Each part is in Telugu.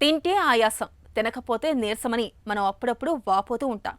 తింటే ఆయాసం, తినకపోతే నీరసమని మనం అప్పుడప్పుడు వాపోతూ ఉంటాం.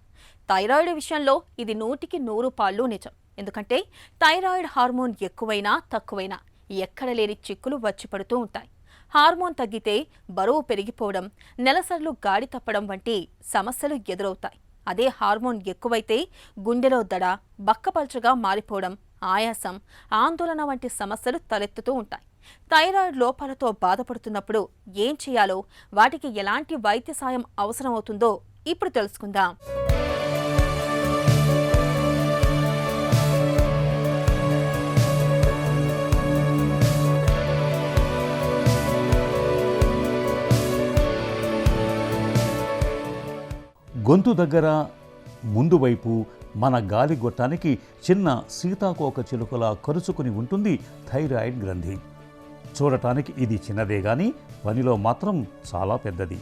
థైరాయిడ్ విషయంలో ఇది 100% నిజం. ఎందుకంటే థైరాయిడ్ హార్మోన్ ఎక్కువైనా తక్కువైనా ఎక్కడ లేని చిక్కులు వచ్చి పడుతూ ఉంటాయి. హార్మోన్ తగ్గితే బరువు పెరిగిపోవడం, నెలసర్లు గాడి తప్పడం వంటి సమస్యలు ఎదురవుతాయి. అదే హార్మోన్ ఎక్కువైతే గుండెలో దడ, బక్కపల్చగా మారిపోవడం, ఆయాసం, ఆందోళన వంటి సమస్యలు తలెత్తుతూ ఉంటాయి. థైరాయిడ్ లోపాలతో బాధపడుతున్నప్పుడు ఏం చేయాలో, వాటికి ఎలాంటి వైద్య సాయం అవసరమవుతుందో ఇప్పుడు తెలుసుకుందాం. గొంతు దగ్గర ముందు వైపు మన గాలి గొట్టానికి చిన్న సీతాకోక చిలుకలా కరుచుకుని ఉంటుంది థైరాయిడ్ గ్రంథి. చూడటానికి ఇది చిన్నదే కానీ పనిలో మాత్రం చాలా పెద్దది.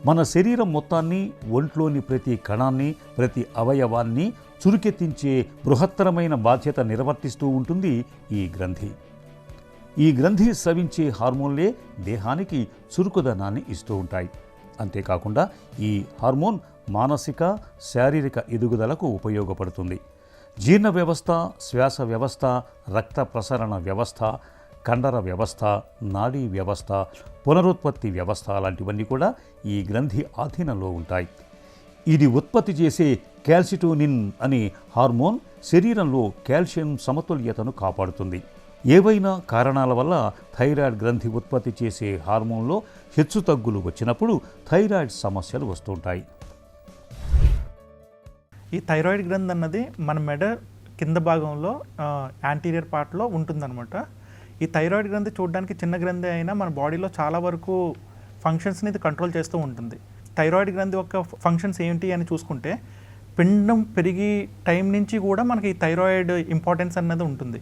మన శరీరం మొత్తాన్ని, ఒంట్లోని ప్రతి కణాన్ని, ప్రతి అవయవాన్ని చురుకెత్తించే బృహత్తరమైన బాధ్యత నిర్వర్తిస్తూ ఉంటుంది ఈ గ్రంథి. ఈ గ్రంథి స్రవించే హార్మోన్లే దేహానికి చురుకుదనాన్ని ఇస్తూ ఉంటాయి. అంతేకాకుండా ఈ హార్మోన్ మానసిక, శారీరక ఎదుగుదలకు ఉపయోగపడుతుంది. జీర్ణ వ్యవస్థ, శ్వాస వ్యవస్థ, రక్త ప్రసరణ వ్యవస్థ, కండర వ్యవస్థ, నాడీ వ్యవస్థ, పునరుత్పత్తి వ్యవస్థ లాంటివన్నీ కూడా ఈ గ్రంథి ఆధీనంలో ఉంటాయి. ఇది ఉత్పత్తి చేసే క్యాల్సిటోనిన్ అనే హార్మోన్ శరీరంలో కాల్షియం సమతుల్యతను కాపాడుతుంది. ఏవైనా కారణాల వల్ల థైరాయిడ్ గ్రంథి ఉత్పత్తి చేసే హార్మోన్లో హెచ్చుతగ్గులు వచ్చినప్పుడు థైరాయిడ్ సమస్యలు వస్తుంటాయి. ఈ థైరాయిడ్ గ్రంథి అన్నది మన మెడ కింద భాగంలో యాంటీరియర్ పార్ట్లో ఉంటుందన్నమాట. ఈ థైరాయిడ్ గ్రంథి చూడడానికి చిన్న గ్రంథి అయినా మన బాడీలో చాలా వరకు ఫంక్షన్స్ని ఇది కంట్రోల్ చేస్తూ ఉంటుంది. థైరాయిడ్ గ్రంథి యొక్క ఫంక్షన్స్ ఏంటి అని చూసుకుంటే, పిండం పెరిగి టైం నుంచి కూడా మనకి ఈ థైరాయిడ్ ఇంపార్టెన్స్ అన్నది ఉంటుంది.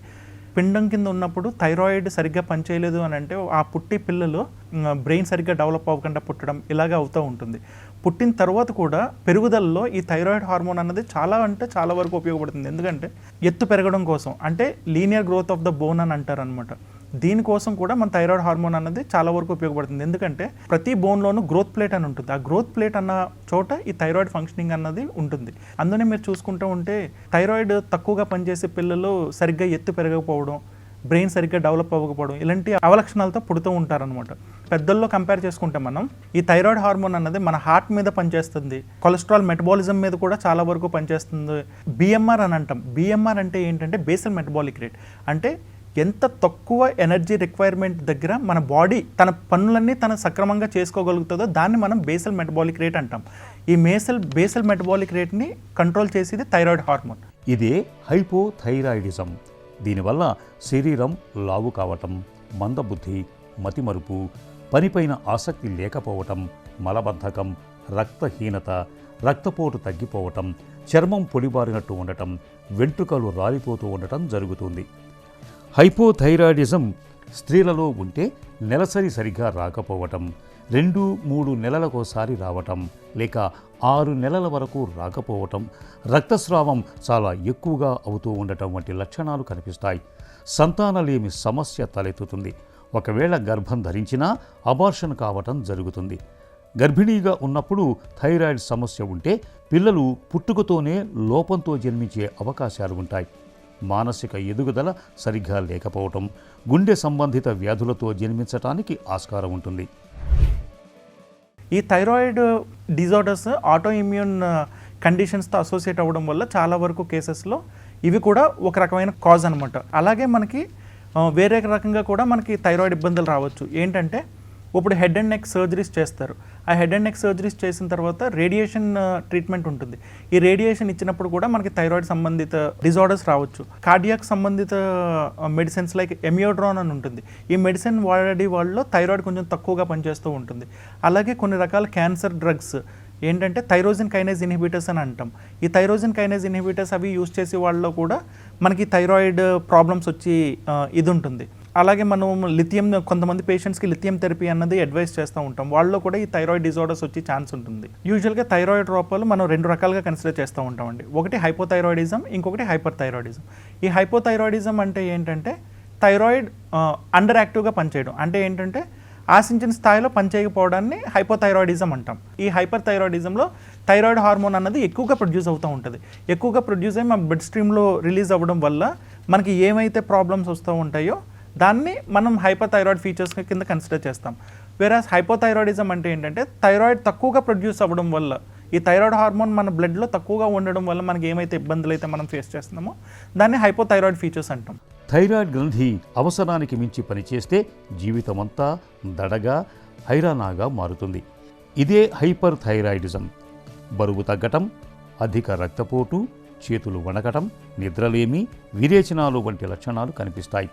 పిండం కింద ఉన్నప్పుడు థైరాయిడ్ సరిగ్గా పనిచేయలేదు అని అంటే ఆ పుట్టి పిల్లలు బ్రెయిన్ సరిగ్గా డెవలప్ అవ్వకుండా పుట్టడం ఇలాగా అవుతూ ఉంటుంది. పుట్టిన తర్వాత కూడా పెరుగుదలలో ఈ థైరాయిడ్ హార్మోన్ అన్నది చాలా వరకు ఉపయోగపడుతుంది. ఎందుకంటే ఎత్తు పెరగడం కోసం, అంటే linear growth of the bone అని అంటారు అనమాట. దీనికోసం కూడా మన థైరాయిడ్ హార్మోన్ అన్నది చాలా వరకు ఉపయోగపడుతుంది. ఎందుకంటే ప్రతి బోన్లోనూ గ్రోత్ ప్లేట్ అని ఉంటుంది. ఆ గ్రోత్ ప్లేట్ అన్న చోట ఈ థైరాయిడ్ ఫంక్షనింగ్ అన్నది ఉంటుంది. అందుకనే మీరు చూసుకుంటూ ఉంటే థైరాయిడ్ తక్కువగా పనిచేసే పిల్లలు సరిగ్గా ఎత్తు పెరగకపోవడం, బ్రెయిన్ సరిగ్గా డెవలప్ అవ్వకపోవడం ఇలాంటి అవలక్షణాలతో పుడుతూ ఉంటారనమాట. పెద్దల్లో కంపేర్ చేసుకుంటే మనం ఈ థైరాయిడ్ హార్మోన్ అన్నది మన హార్ట్ మీద పనిచేస్తుంది, కొలెస్ట్రాల్ మెటబాలిజం మీద కూడా చాలా వరకు పనిచేస్తుంది. బిఎంఆర్ అని అంటాం. బిఎంఆర్ అంటే ఏంటంటే బేసల్ మెటబాలిక్ రేట్. అంటే ఎంత తక్కువ ఎనర్జీ రిక్వైర్మెంట్ దగ్గర మన బాడీ తన పనులన్నీ తన సక్రమంగా చేసుకోగలుగుతుందో దాన్ని మనం బేసల్ మెటబాలిక్ రేట్ అంటాం. ఈ బేసల్ మెటబాలిక్ రేట్ని కంట్రోల్ చేసేది థైరాయిడ్ హార్మోన్. ఇదే హైపోథైరాయిడిజం. దీనివల్ల శరీరం లావు కావటం, మందబుద్ధి, మతిమరుపు, పనిపైన ఆసక్తి లేకపోవటం, మలబద్ధకం, రక్తహీనత, రక్తపోటు తగ్గిపోవటం, చర్మం పొడిబారినట్టు ఉండటం, వెంట్రుకలు రాలిపోతూ ఉండటం జరుగుతుంది. హైపోథైరాయిడిజం స్త్రీలలో ఉంటే నెలసరి సరిగా రాకపోవటం, 2-3 నెలలకోసారి రావటం, లేక 6 నెలల వరకు రాకపోవటం, రక్తస్రావం చాలా ఎక్కువగా అవుతూ ఉండటం వంటి లక్షణాలు కనిపిస్తాయి. సంతానలేమి సమస్య తలెత్తుతుంది. ఒకవేళ గర్భం ధరించినా అబార్షన్ కావటం జరుగుతుంది. గర్భిణీగా ఉన్నప్పుడు థైరాయిడ్ సమస్య ఉంటే పిల్లలు పుట్టుకతోనే లోపంతో జన్మించే అవకాశాలు ఉంటాయి. మానసిక ఎదుగుదల సరిగ్గా లేకపోవటం, గుండె సంబంధిత వ్యాధులతో జన్మించటానికి ఆస్కారం ఉంటుంది. ఈ థైరాయిడ్ డిజార్డర్స్ ఆటో ఇమ్యూన్ కండిషన్స్తో అసోసియేట్ అవ్వడం వల్ల చాలా వరకు కేసెస్లో ఇవి కూడా ఒక రకమైన కాజ్ అనమాట. అలాగే మనకి వేరే రకంగా కూడా మనకి థైరాయిడ్ ఇబ్బందులు రావచ్చు. ఏంటంటే ఇప్పుడు హెడ్ అండ్ నెక్ సర్జరీస్ చేస్తారు. ఆ హెడ్ అండ్ నెక్ సర్జరీస్ చేసిన తర్వాత రేడియేషన్ ట్రీట్మెంట్ ఉంటుంది. ఈ రేడియేషన్ ఇచ్చినప్పుడు కూడా మనకి థైరాయిడ్ సంబంధిత డిజార్డర్స్ రావచ్చు. కార్డియాక్ సంబంధిత మెడిసిన్స్ లైక్ ఎమియోడ్రాన్ అని ఉంటుంది. ఈ మెడిసిన్ వాడే వాళ్ళలో థైరాయిడ్ కొంచెం తక్కువగా పనిచేస్తూ ఉంటుంది. అలాగే కొన్ని రకాల క్యాన్సర్ డ్రగ్స్ ఏంటంటే థైరోజిన్ కైనేజ్ ఇన్హిబిటర్స్ అని అంటాం. ఈ థైరోజిన్ కైనేజ్ ఇన్హిబిటర్స్ అవి యూజ్ చేసే వాళ్ళలో కూడా మనకి థైరాయిడ్ ప్రాబ్లమ్స్ వచ్చి ఇది ఉంటుంది. అలాగే మనం లిథియం, కొంతమంది పేషెంట్స్కి లిథియం థెరపీ అన్నది అడ్వైస్ చేస్తూ ఉంటాం. వాళ్ళలో కూడా ఈ థైరాయిడ్ డిజార్డర్స్ వచ్చే ఛాన్స్ ఉంటుంది. యూజువల్గా థైరాయిడ్ లోపాలు మనం 2 రకాలుగా కన్సిడర్ చేస్తూ ఉంటామండి. ఒకటి హైపోథైరాయిడిజం, ఇంకొకటి హైపర్ థైరాయిడిజం. ఈ హైపోథైరాయిడిజం అంటే ఏంటంటే థైరాయిడ్ అండర్ యాక్టివ్గా పనిచేయడం. అంటే ఏంటంటే ఆశించిన స్థాయిలో పనిచేయకపోవడాన్ని హైపోథైరాయిడిజం అంటాం. ఈ హైపర్ థైరాయిడిజంలో థైరాయిడ్ హార్మోన్ అన్నది ఎక్కువగా ప్రొడ్యూస్ అవుతూ ఉంటుంది. ఎక్కువగా ప్రొడ్యూస్ అయ్యి మన బ్లడ్ స్ట్రీమ్లో రిలీజ్ అవ్వడం వల్ల మనకి ఏమైతే ప్రాబ్లమ్స్ వస్తూ ఉంటాయో దాన్ని మనం హైపర్ థైరాయిడ్ ఫీచర్స్ కింద కన్సిడర్ చేస్తాం. వేరాస్ హైపోథైరాయిడిజం అంటే ఏంటంటే థైరాయిడ్ తక్కువగా ప్రొడ్యూస్ అవ్వడం వల్ల, ఈ థైరాయిడ్ హార్మోన్ మన బ్లడ్లో తక్కువగా ఉండడం వల్ల మనకి ఏమైతే ఇబ్బందులు అయితే మనం ఫేస్ చేస్తున్నామో దాన్ని హైపోథైరాయిడ్ ఫీచర్స్ అంటాం. థైరాయిడ్ గ్రంథి అవసరానికి మించి పనిచేస్తే జీవితమంతా దడగా హైరానాగా మారుతుంది. ఇదే హైపర్ థైరాయిడిజం. బరువు తగ్గటం, అధిక రక్తపోటు, చేతులు వణకటం, నిద్రలేమి, విరేచనాలు వంటి లక్షణాలు కనిపిస్తాయి.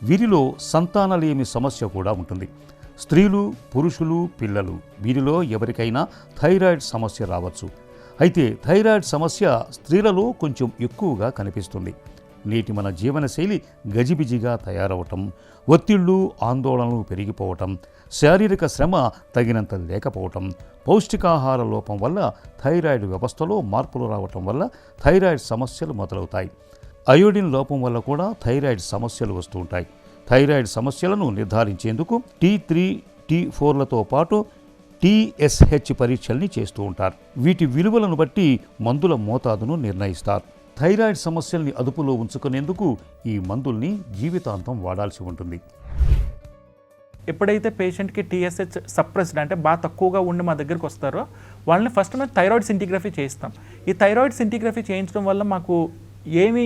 వీరిలో సంతానలేమి సమస్య కూడా ఉంటుంది. స్త్రీలు, పురుషులు, పిల్లలు వీరిలో ఎవరికైనా థైరాయిడ్ సమస్య రావచ్చు. అయితే థైరాయిడ్ సమస్య స్త్రీలలో కొంచెం ఎక్కువగా కనిపిస్తుంది. నేటి మన జీవనశైలి గజిబిజిగా తయారవటం, ఒత్తిళ్లు, ఆందోళనలు పెరిగిపోవటం, శారీరక శ్రమ తగినంత లేకపోవటం, పౌష్టికాహార లోపం వల్ల థైరాయిడ్ వ్యవస్థలో మార్పులు రావటం వల్ల థైరాయిడ్ సమస్యలు మొదలవుతాయి. అయోడిన్ లోపం వల్ల కూడా థైరాయిడ్ సమస్యలు వస్తూ ఉంటాయి. థైరాయిడ్ సమస్యలను నిర్ధారించేందుకు T3, T4లతో పాటు TSH పరీక్షల్ని చేస్తూ ఉంటారు. వీటి విలువలను బట్టి మందుల మోతాదును నిర్ణయిస్తారు. థైరాయిడ్ సమస్యల్ని అదుపులో ఉంచుకునేందుకు ఈ మందుల్ని జీవితాంతం వాడాల్సి ఉంటుంది. ఎప్పుడైతే పేషెంట్కి TSH సప్రెస్డ్ అంటే బాగా తక్కువగా ఉండి మా దగ్గరికి వస్తారో వాళ్ళని ఫస్ట్ మేము థైరాయిడ్ సింటిగ్రఫీ చేయిస్తాం. ఈ థైరాయిడ్ సింటిగ్రఫీ చేయించడం వల్ల మాకు ఏమి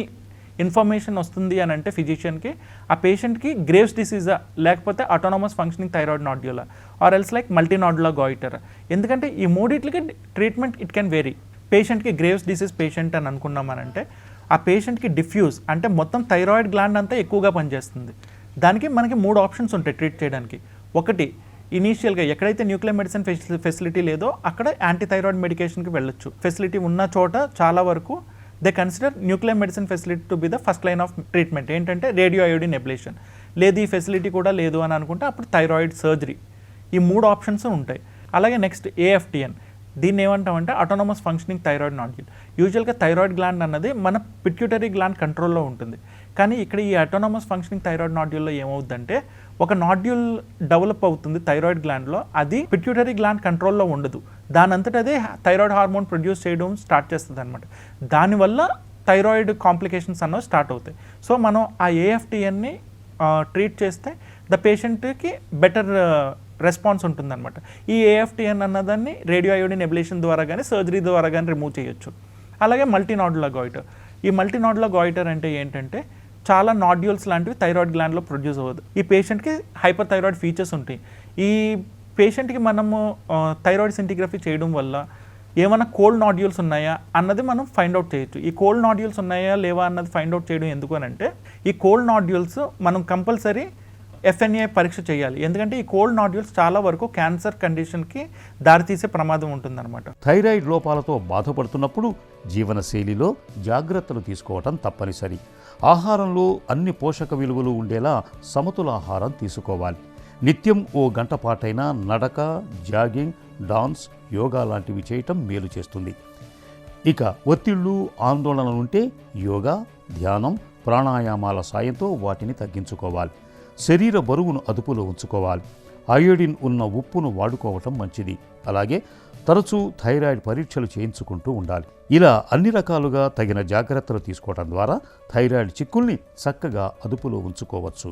ఇన్ఫర్మేషన్ వస్తుంది అని అంటే ఫిజిషియన్కి ఆ పేషెంట్కి గ్రేవ్స్ డిసీజా లేకపోతే ఆటోనమస్ ఫంక్షనింగ్ థైరాయిడ్ నాడ్యులా or else like multinodular goitre. ఎందుకంటే ఈ మూడిట్లకి ట్రీట్మెంట్ ఇట్ కెన్ వేరీ. పేషెంట్కి గ్రేవ్స్ డిసీజ్ పేషెంట్ అని అనుకున్నామనంటే ఆ పేషెంట్కి డిఫ్యూజ్ అంటే మొత్తం థైరాయిడ్ గ్లాండ్ అంతా ఎక్కువగా పనిచేస్తుంది. దానికి మనకి 3 ఆప్షన్స్ ఉంటాయి ట్రీట్ చేయడానికి. ఒకటి, ఇనీషియల్గా ఎక్కడైతే న్యూక్లియర్ మెడిసిన్ ఫెసిలిటీ లేదో అక్కడ యాంటీథైరాయిడ్ మెడికేషన్కి వెళ్ళొచ్చు. ఫెసిలిటీ ఉన్న చోట చాలా వరకు they consider nuclear medicine facility to be the first line of treatment. ఏంటంటే రేడియో అయోడిన్ ఎబ్లేషన్. లేదు ఈ ఫెసిలిటీ కూడా లేదు అని అనుకుంటే అప్పుడు థైరాయిడ్ సర్జరీ. ఈ 3 ఆప్షన్స్ ఉంటాయి. అలాగే నెక్స్ట్ AFTN. దీన్ని ఏమంటామంటే ఆటోనమస్ ఫంక్షనింగ్ థైరాయిడ్ నాడ్యూల్. యూజువల్గా థైరాయిడ్ గ్లాండ్ అన్నది మన పిట్యూటరీ గ్లాండ్ కంట్రోల్లో ఉంటుంది. కానీ ఇక్కడ ఈ ఆటోనమస్ ఫంక్షనింగ్ థైరాయిడ్ నాడ్యూల్లో ఏమవుతుందంటే ఒక నాడ్యూల్ డెవలప్ అవుతుంది థైరాయిడ్ గ్లాండ్లో, అది పిట్యూటరీ గ్లాండ్ కంట్రోల్లో ఉండదు. దానంతట అదే థైరాయిడ్ హార్మోన్ ప్రొడ్యూస్ చేయడం స్టార్ట్ చేస్తుంది అనమాట. దానివల్ల థైరాయిడ్ కాంప్లికేషన్స్ అన్నవి స్టార్ట్ అవుతాయి. సో మనం ఆ AFTNని ట్రీట్ చేస్తే ద పేషెంట్కి బెటర్ రెస్పాన్స్ ఉంటుందన్నమాట. ఈ AFTN అన్నదాన్ని రేడియో అయోడిన్ ఎబ్లేషన్ ద్వారా కానీ సర్జరీ ద్వారా కానీ రిమూవ్ చేయొచ్చు. అలాగే మల్టీనాడ్యులర్ గాయిటర్. ఈ మల్టీనాడ్యులర్ గాయిటర్ అంటే ఏంటంటే చాలా నాడ్యూల్స్ లాంటివి థైరాయిడ్ గ్లాండ్లో ప్రొడ్యూస్ అవ్వదు. ఈ పేషెంట్కి హైపర్ థైరాయిడ్ ఫీచర్స్ ఉంటాయి. ఈ పేషెంట్కి మనము థైరాయిడ్ సింటిగ్రఫీ చేయడం వల్ల ఏమైనా కోల్డ్ నాడ్యూల్స్ ఉన్నాయా అన్నది మనం ఫైండ్ అవుట్ చేయొచ్చు. ఈ కోల్డ్ నాడ్యూల్స్ ఉన్నాయా లేవా అన్నది ఫైండ్ అవుట్ చేయడం ఎందుకు అని అంటే ఈ కోల్డ్ నాడ్యూల్స్ మనం కంపల్సరీ FNA పరీక్ష చేయాలి. ఎందుకంటే ఈ కోల్డ్ నాడ్యూల్స్ చాలా వరకు క్యాన్సర్ కండిషన్కి దారితీసే ప్రమాదం ఉంటుందన్నమాట. థైరాయిడ్ లోపాలతో బాధపడుతున్నప్పుడు జీవనశైలిలో జాగ్రత్తలు తీసుకోవటం తప్పనిసరి. ఆహారంలో అన్ని పోషక విలువలు ఉండేలా సమతుల ఆహారం తీసుకోవాలి. నిత్యం ఓ గంట పాటైనా నడక, జాగింగ్, డాన్స్, యోగా లాంటివి చేయటం మేలు చేస్తుంది. ఇక ఒత్తిళ్ళు, ఆందోళనలుంటే యోగా, ధ్యానం, ప్రాణాయామాల సాయంతో వాటిని తగ్గించుకోవాలి. శరీర బరువును అదుపులో ఉంచుకోవాలి. అయోడిన్ ఉన్న ఉప్పును వాడుకోవటం మంచిది. అలాగే తరచూ థైరాయిడ్ పరీక్షలు చేయించుకుంటూ ఉండాలి. ఇలా అన్ని రకాలుగా తగిన జాగ్రత్తలు తీసుకోవడం ద్వారా థైరాయిడ్ చిక్కుల్ని చక్కగా అదుపులో ఉంచుకోవచ్చు.